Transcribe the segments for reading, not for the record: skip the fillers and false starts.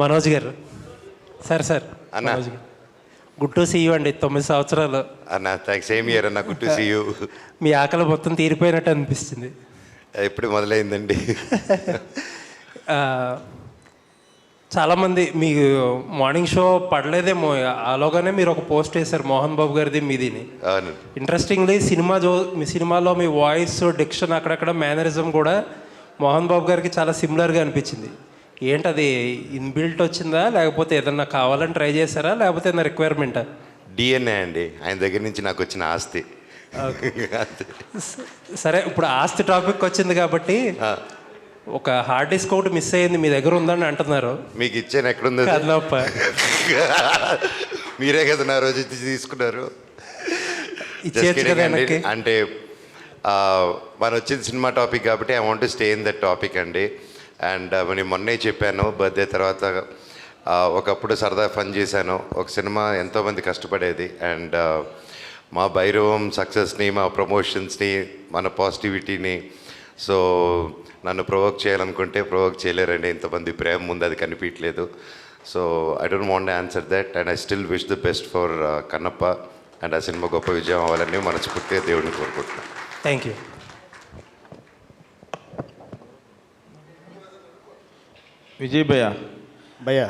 మనోజ్ గారు సార్ అన్న. మనోజ్ గారు గుడ్ టు సీ యూ అండి. 9 సంవత్సరాలు అన్న థ్యాంక్స్. సేమ్ ఇయర్ అన్న. Good to see you. మీ ఆకలి మొత్తం తీరిపోయినట్టు అనిపిస్తుంది. ఎప్పుడు మొదలైందండి? చాలామంది మీకు మార్నింగ్ షో పడలేదేమో, అలాగానే మీరు ఒక పోస్ట్ వేశారు మోహన్ బాబు గారిది మీదిని. అవును. ఇంట్రెస్టింగ్లీ మీ సినిమాలో మీ వాయిస్ డిక్షన్ అక్కడక్కడ మేనరిజం కూడా మోహన్ బాబు గారికి చాలా సిమిలర్గా అనిపించింది. ఏంటి అది ఇన్బిల్ట్ వచ్చిందా, లేకపోతే ఏదన్నా కావాలని ట్రై చేశారా, లేకపోతే ఏదైనా రిక్వైర్మెంటా? డిఎన్ఏ అండి, ఆయన దగ్గర నుంచి నాకు వచ్చిన ఆస్తి. సరే, ఇప్పుడు ఆస్తి టాపిక్ వచ్చింది కాబట్టి ఒక హార్డ్ డిస్క్ ఒకటి మిస్ అయ్యింది, మీ దగ్గర ఉందని అంటున్నారు. మీకు ఇచ్చాను, ఎక్కడుందో కదలప్ప. మీరే కదా నా రోజు ఇచ్చి తీసుకున్నారు. ఇచ్చేయచ్చు కదా వెనక్కి. అంటే మన వచ్చింది సినిమా టాపిక్ కాబట్టి I want to stay in that topic అండి. అండ్ నేను మొన్నే చెప్పాను, బర్త్డే తర్వాత ఒకప్పుడు సరదా ఫన్ చేశాను. ఒక సినిమా ఎంతోమంది కష్టపడేది, అండ్ మా భైరవం సక్సెస్ని, మా ప్రమోషన్స్ని, మన పాజిటివిటీని, సో నన్ను ప్రొవోక్ చేయాలనుకుంటే ప్రొవోక్ చేయలేరండి. ఇంతమంది ప్రేమ ముందు అది కనిపించలేదు. So I don't want answer that, and I still wish the best for Kannappa. And ఆ సినిమా గొప్ప విజయం అవ్వాలని మనస్ఫూర్తిగా దేవుడిని కోరుకుంటున్నాను. Thank you. విజయ్ భయ్యా,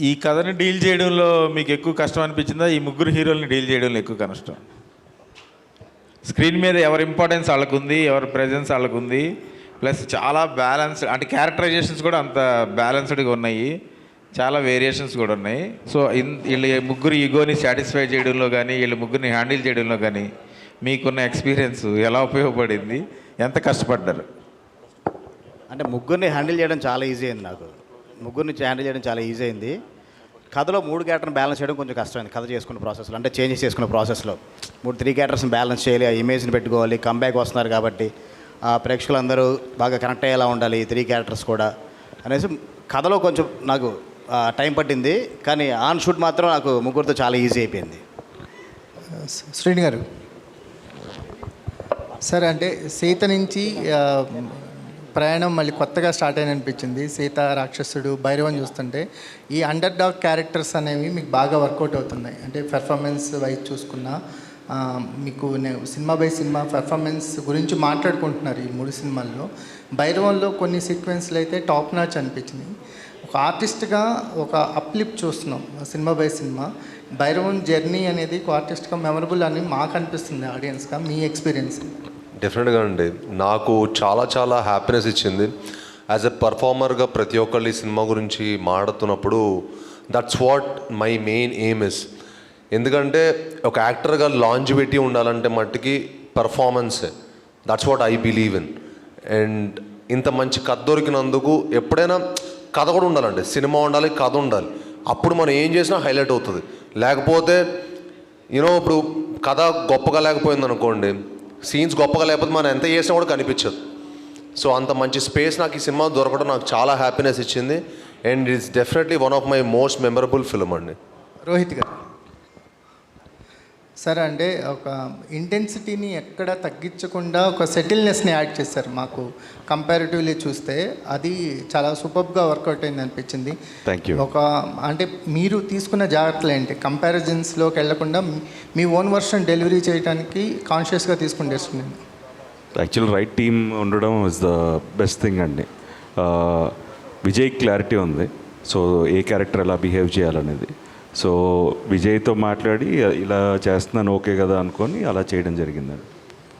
ఈ కథని డీల్ చేయడంలో మీకు ఎక్కువ కష్టం అనిపించిందా, ఈ ముగ్గురు హీరోల్ని డీల్ చేయడంలో ఎక్కువ కష్టం? స్క్రీన్ మీద ఎవరి ఇంపార్టెన్స్ వాళ్ళకు ఉంది, ఎవరి ప్రెజెన్స్ వాళ్ళకు ఉంది, ప్లస్ చాలా బ్యాలెన్స్డ్, అంటే క్యారెక్టరైజేషన్స్ కూడా అంత బ్యాలెన్స్డ్గా ఉన్నాయి, చాలా వేరియేషన్స్ కూడా ఉన్నాయి. సో వీళ్ళ ముగ్గురు ఈగోని సాటిస్ఫై చేయడంలో కానీ, వీళ్ళ ముగ్గురిని హ్యాండిల్ చేయడంలో కానీ మీకున్న ఎక్స్పీరియన్స్ ఎలా ఉపయోగపడింది, ఎంత కష్టపడ్డారు? అంటే ముగ్గురిని హ్యాండిల్ చేయడం చాలా ఈజీ అయింది. నాకు ముగ్గురిని హ్యాండిల్ చేయడం చాలా ఈజీ అయింది. కథలో 3 క్యారెక్టర్ని బ్యాలెన్స్ చేయడం కొంచెం కష్టమైంది. కథ చేసుకున్న ప్రాసెస్లో, అంటే చేంజెస్ చేసుకున్న ప్రాసెస్లో 3 క్యారెక్టర్స్ని బ్యాలెన్స్ చేయాలి, ఆ ఇమేజ్ని పెట్టుకోవాలి. కంబ్యాక్ వస్తున్నారు కాబట్టి ప్రేక్షకులందరూ బాగా కనెక్ట్ అయ్యేలా ఉండాలి 3 క్యారెక్టర్స్ కూడా అనేసి కథలో కొంచెం నాకు టైం పట్టింది. కానీ ఆన్ షూట్ మాత్రం నాకు ముగ్గురితో చాలా ఈజీ అయిపోయింది. శ్రీని గారు సార్, అంటే సీత నుంచి ప్రయాణం మళ్ళీ కొత్తగా స్టార్ట్ అయిన అనిపించింది. సీత, రాక్షసుడు, భైరవం చూస్తుంటే ఈ అండర్ డాగ్ క్యారెక్టర్స్ అనేవి మీకు బాగా వర్కౌట్ అవుతున్నాయి. అంటే పెర్ఫార్మెన్స్ వైజ్ చూసుకున్నా మీకు సినిమా బై సినిమా పెర్ఫార్మెన్స్ గురించి మాట్లాడుకుంటున్నారు ఈ 3 సినిమాల్లో. భైరవంలో కొన్ని సీక్వెన్స్లు అయితే టాప్ నాచ్ అనిపించింది. ఒక ఆర్టిస్ట్గా ఒక అప్లిప్ చూస్తున్నాం cinema by cinema. Bhairavam journey అనేది ఒక ఆర్టిస్ట్గా మెమరబుల్ అని మాకు అనిపిస్తుంది, ఆడియన్స్గా. మీ ఎక్స్పీరియన్స్? డెఫినెట్గా అండి, నాకు చాలా హ్యాపీనెస్ ఇచ్చింది. యాజ్ ఎ పర్ఫార్మర్గా ప్రతి ఒక్కళ్ళు ఈ సినిమా గురించి మాట్లాడుతున్నప్పుడు that's what my main aim is. ఎందుకంటే ఒక యాక్టర్గా లాంజివిటీ ఉండాలంటే మట్టికి పర్ఫార్మెన్సే. That's what I believe in. And ఇంత మంచి కథ దొరికినందుకు ఎప్పుడైనా కథ కూడా ఉండాలండి, సినిమా ఉండాలి, కథ ఉండాలి. అప్పుడు మనం ఏం చేసినా హైలైట్ అవుతుంది. లేకపోతే ఇప్పుడు కథ గొప్పగా లేకపోయింది అనుకోండి, సీన్స్ గొప్పగా లేకపోతే మనం ఎంత చేసినా కూడా కనిపించదు. సో అంత మంచి స్పేస్ నాకు ఈ సినిమా దొరకడం నాకు చాలా హ్యాపీనెస్ ఇచ్చింది. And it's definitely one of my most memorable film అండి. రోహిత్ గారు సార్, అంటే ఒక ఇంటెన్సిటీని ఎక్కడ తగ్గించకుండా ఒక సెటిల్నెస్ని యాడ్ చేశారు. మాకు కంపారిటివ్లీ చూస్తే అది చాలా సూపర్గా వర్కౌట్ అయింది అనిపించింది. Thank you. ఒక అంటే మీరు తీసుకున్న జాగ్రత్తలు ఏంటి, కంపారిజన్స్లోకి వెళ్లకుండా మీ ఓన్ వర్షన్ డెలివరీ చేయడానికి కాన్షియస్గా తీసుకుని చేస్తున్నాను? యాక్చువల్ రైట్ టీమ్ ఉండడం ఇస్ ద బెస్ట్ థింగ్ అండి. విజయ్ క్లారిటీ ఉంది, సో ఏ క్యారెక్టర్ ఎలా బిహేవ్ చేయాలనేది. సో విజయ్తో మాట్లాడి ఇలా చేస్తున్నాను ఓకే కదా అనుకొని అలా చేయడం జరిగిందండి.